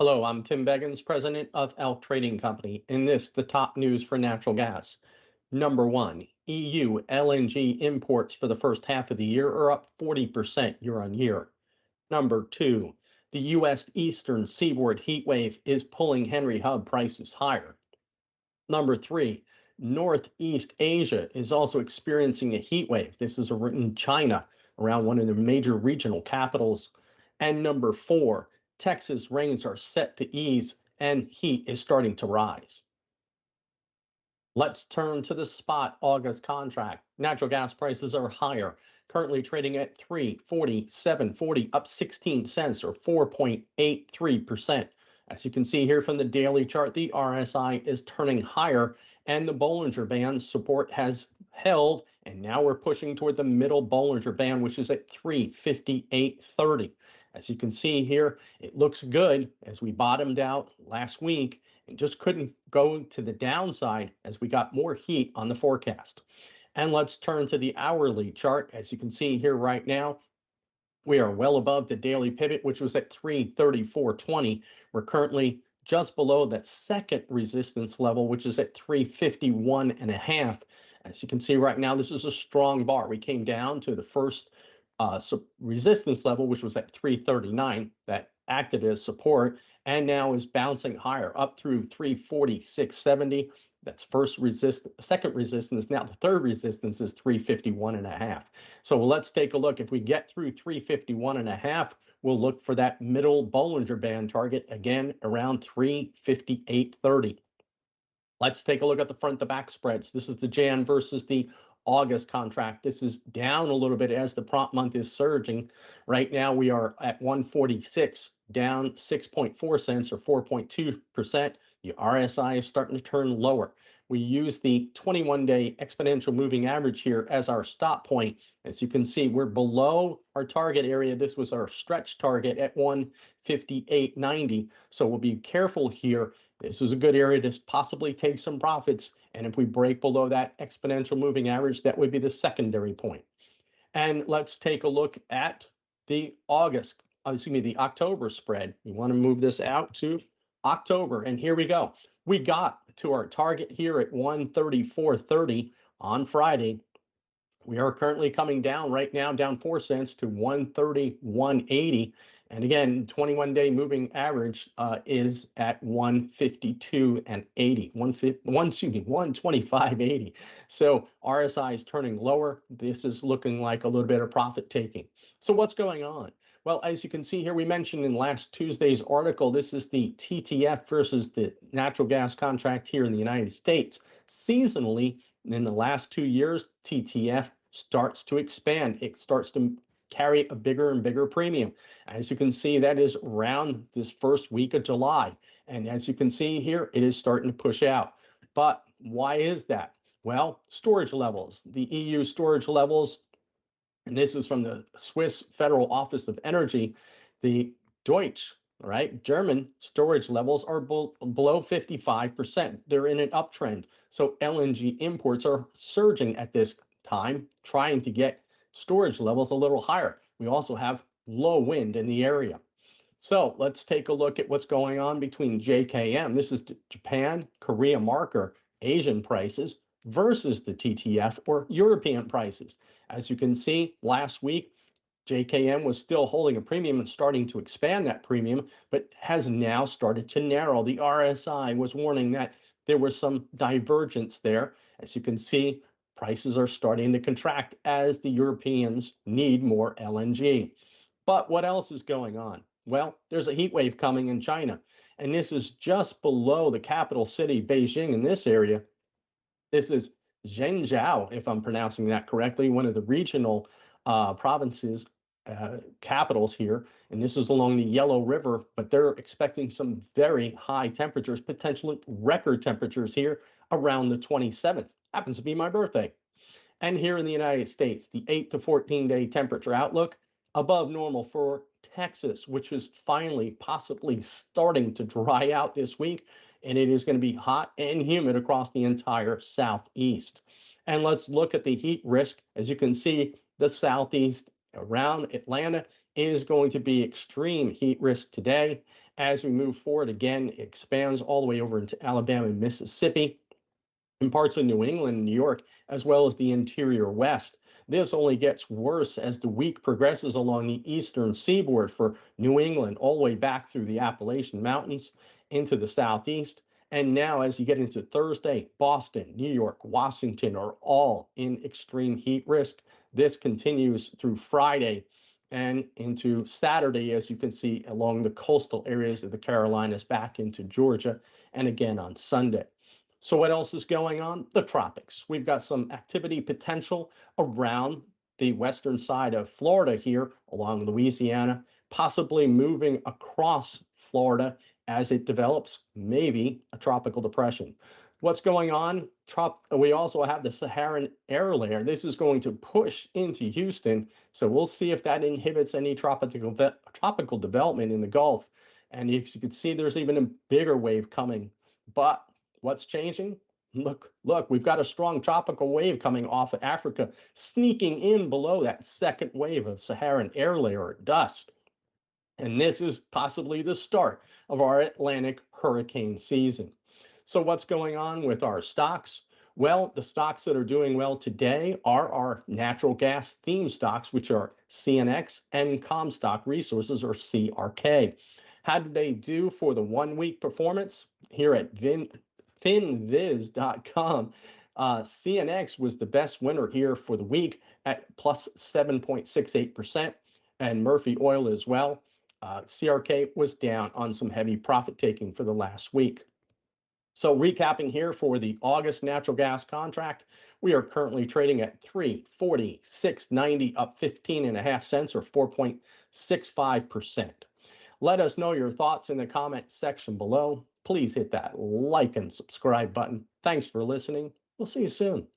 Hello, I'm Tim Beggins, president of Elk Trading Company, and this the top news for natural gas. Number one, EU LNG imports for the first half of the year are up 40% year on year. Number two, the U.S. Eastern seaboard heat wave is pulling Henry Hub prices higher. Number three, Northeast Asia is also experiencing a heat wave. This is in China, around one of the major regional capitals. And number four, Texas rains are set to ease and heat is starting to rise. Let's turn to the spot August contract. Natural gas prices are higher, currently trading at 347.40, up 16 cents or 4.83%. As you can see here from the daily chart, the RSI is turning higher and the Bollinger Band support has held. And now we're pushing toward the middle Bollinger Band, which is at 358.30. As you can see here, it looks good as we bottomed out last week and just couldn't go to the downside as we got more heat on the forecast. And let's turn to the hourly chart. As you can see here right now, we are well above the daily pivot, which was at 334.20. We're currently just below that second resistance level, which is at 351 and a half. As you can see right now, this is a strong bar. We came down to the first resistance level, which was at 339, that acted as support, and now is bouncing higher up through 346.70. That's second resistance. Now the third resistance is 351 and a half. So let's take a look. If we get through 351 and a half, we'll look for that middle Bollinger Band target again around 358.30. Let's take a look at the front to back spreads. This is the Jan versus the August contract. This is down a little bit as the prompt month is surging. Right now we are at 146, down 6.4 cents or 4.2%. The RSI is starting to turn lower. We use the 21-day exponential moving average here as our stop point. As you can see, we're below our target area. This was our stretch target at 158.90. So we'll be careful here. This is a good area to possibly take some profits. And if we break below that exponential moving average, that would be the secondary point. And let's take a look at the the October spread. We want to move this out to October. And here we go. We got to our target here at 134.30 on Friday. We are currently coming down right now, down 4 cents to 131.80. And again, 21-day moving average is at 152 and 80, 125.80. So RSI is turning lower. This is looking like a little bit of profit taking. So what's going on? Well, as you can see here, we mentioned in last Tuesday's article, this is the TTF versus the natural gas contract here in the United States. Seasonally, in the last 2 years, TTF starts to expand. It starts to carry a bigger and bigger premium. As you can see, that is around this first week of July. And as you can see here, it is starting to push out. But why is that? Well, storage levels. The EU storage levels, and this is from the Swiss Federal Office of Energy, the Deutsche, right? German storage levels are below 55%. They're in an uptrend. So LNG imports are surging at this time, trying to get storage levels a little higher. We also have low wind in the area. So let's take a look at what's going on between JKM. This is Japan, Korea marker, Asian prices versus the TTF or European prices. As you can see, last week, JKM was still holding a premium and starting to expand that premium, but has now started to narrow. The RSI was warning that there was some divergence there. As you can see, prices are starting to contract as the Europeans need more LNG. But what else is going on? Well, there's a heat wave coming in China, and this is just below the capital city, Beijing, in this area. This is Zhengzhou, if I'm pronouncing that correctly, one of the regional provinces, capitals here. And this is along the Yellow River, but they're expecting some very high temperatures, potentially record temperatures here around the 27th. Happens to be my birthday. And here in the United States, the 8 to 14-day temperature outlook above normal for Texas, which is finally possibly starting to dry out this week. And it is going to be hot and humid across the entire Southeast. And let's look at the heat risk. As you can see, the Southeast around Atlanta is going to be extreme heat risk today. As we move forward, again, it expands all the way over into Alabama and Mississippi in parts of New England and New York, as well as the interior West. This only gets worse as the week progresses along the eastern seaboard for New England, all the way back through the Appalachian Mountains into the southeast. And now, as you get into Thursday, Boston, New York, Washington are all in extreme heat risk. This continues through Friday and into Saturday, as you can see, along the coastal areas of the Carolinas back into Georgia, and again on Sunday. So what else is going on? The tropics. We've got some activity potential around the western side of Florida here along Louisiana, possibly moving across Florida as it develops, maybe a tropical depression. What's going on? We also have the Saharan air layer. This is going to push into Houston. So we'll see if that inhibits any tropical development in the Gulf. And if you can see, there's even a bigger wave coming. But what's changing? Look, we've got a strong tropical wave coming off of Africa, sneaking in below that second wave of Saharan air layer dust. And this is possibly the start of our Atlantic hurricane season. So what's going on with our stocks? Well, the stocks that are doing well today are our natural gas theme stocks, which are CNX and Comstock Resources, or CRK. How did they do for the 1 week performance? Here at finviz.com, CNX was the best winner here for the week at plus 7.68%, and Murphy Oil as well. CRK was down on some heavy profit taking for the last week. So recapping here for the August natural gas contract, we are currently trading at 346.90, up 15.5 cents or 4.65%. Let us know your thoughts in the comment section below. Please hit that like and subscribe button. Thanks for listening. We'll see you soon.